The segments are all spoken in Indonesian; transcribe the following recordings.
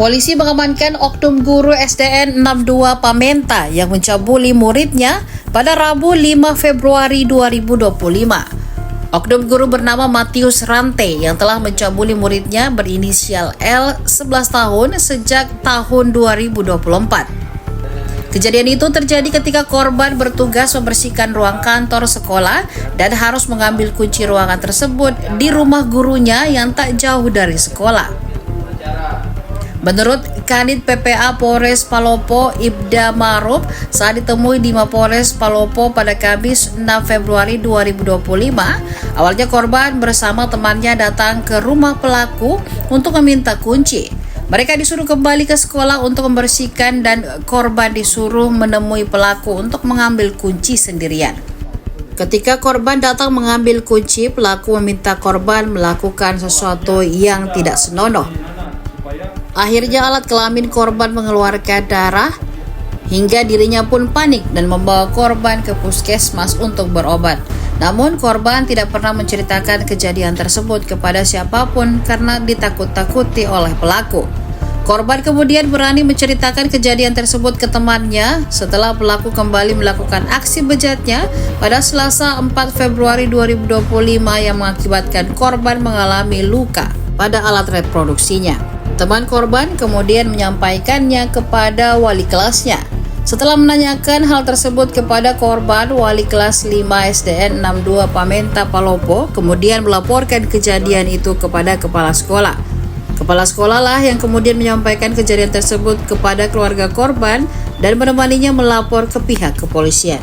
Polisi mengamankan oknum guru SDN 62 Pamenta yang mencabuli muridnya pada Rabu 5 Februari 2025. Oknum guru bernama Matius Rante yang telah mencabuli muridnya berinisial L 11 tahun sejak tahun 2024. Kejadian itu terjadi ketika korban bertugas membersihkan ruang kantor sekolah dan harus mengambil kunci ruangan tersebut di rumah gurunya yang tak jauh dari sekolah. Menurut Kanit PPA Polres Palopo Ibda Maruf, saat ditemui di Mapolres Palopo pada Kamis 6 Februari 2025, awalnya korban bersama temannya datang ke rumah pelaku untuk meminta kunci. Mereka disuruh kembali ke sekolah untuk membersihkan dan korban disuruh menemui pelaku untuk mengambil kunci sendirian. Ketika korban datang mengambil kunci, pelaku meminta korban melakukan sesuatu yang tidak senonoh. Akhirnya alat kelamin korban mengeluarkan darah hingga dirinya pun panik dan membawa korban ke puskesmas untuk berobat. Namun korban tidak pernah menceritakan kejadian tersebut kepada siapapun karena ditakut-takuti oleh pelaku. Korban kemudian berani menceritakan kejadian tersebut ke temannya setelah pelaku kembali melakukan aksi bejatnya pada Selasa 4 Februari 2025 yang mengakibatkan korban mengalami luka pada alat reproduksinya. Teman korban kemudian menyampaikannya kepada wali kelasnya. Setelah menanyakan hal tersebut kepada korban, wali kelas 5 SDN 62 Pamenta Palopo kemudian melaporkan kejadian itu kepada kepala sekolah. Kepala sekolah lah yang kemudian menyampaikan kejadian tersebut kepada keluarga korban dan menemaninya melapor ke pihak kepolisian.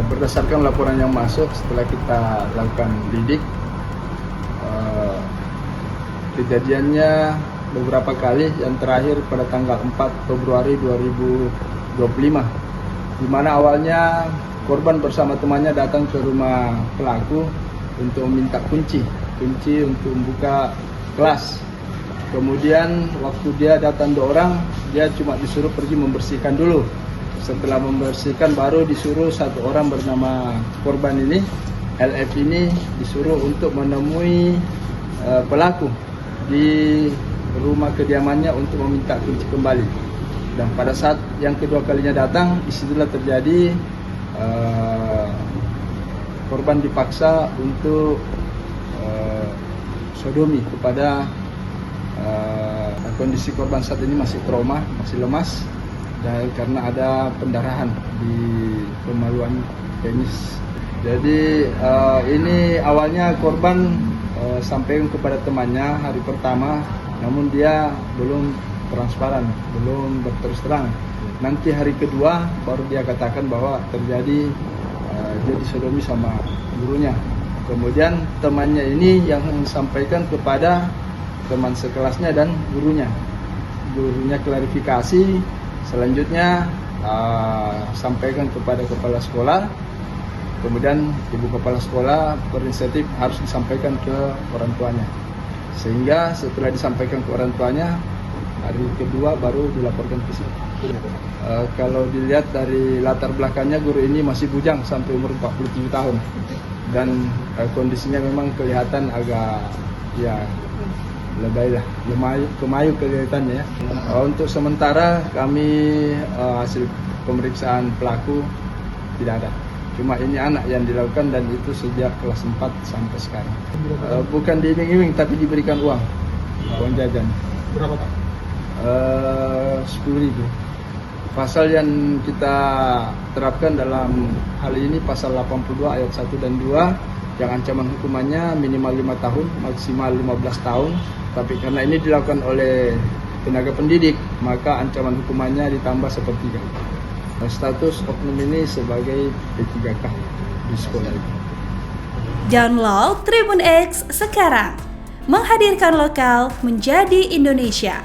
Berdasarkan laporan yang masuk setelah kita lakukan lidik, kejadiannya beberapa kali, yang terakhir pada tanggal 4 Februari 2025, di mana awalnya korban bersama temannya datang ke rumah pelaku untuk meminta kunci untuk membuka kelas. Kemudian waktu dia datang 2 orang, dia cuma disuruh pergi membersihkan dulu. Setelah membersihkan baru disuruh 1 orang bernama korban ini, LF ini, disuruh untuk menemui pelaku di rumah kediamannya untuk meminta kunci kembali. Dan pada saat yang kedua kalinya datang, disitulah terjadi korban dipaksa untuk sodomi kepada kondisi korban saat ini masih trauma, masih lemas, dan karena ada pendarahan di kemaluan penis. Jadi ini awalnya korban sampaikan kepada temannya hari pertama, namun dia belum transparan, belum berterus terang. Nanti hari kedua baru dia katakan bahwa terjadi dia disodomi sama gurunya. Kemudian temannya ini yang sampaikan kepada teman sekelasnya dan gurunya. Gurunya klarifikasi, selanjutnya sampaikan kepada kepala sekolah. Kemudian ibu kepala sekolah berinisiatif harus disampaikan ke orang tuanya. Sehingga setelah disampaikan ke orang tuanya, hari kedua baru dilaporkan ke sini. Kalau dilihat dari latar belakangnya, guru ini masih bujang sampai umur 47 tahun. Dan kondisinya memang kelihatan agak lebay lah, kemayu kelihatannya ya. Untuk sementara kami hasil pemeriksaan pelaku tidak ada. Cuma ini anak yang dilakukan dan itu sejak kelas 4 sampai sekarang. Bukan diiming-iming tapi diberikan uang jajan. Berapa Pak? 10.000. Pasal yang kita terapkan dalam hal ini pasal 82 ayat 1 dan 2 yang ancaman hukumannya minimal 5 tahun, maksimal 15 tahun. Tapi karena ini dilakukan oleh tenaga pendidik, maka ancaman hukumannya ditambah sepertiga. Status oknum ini sebagai P3K di sekolah itu. Download Tribun X sekarang, menghadirkan lokal menjadi Indonesia.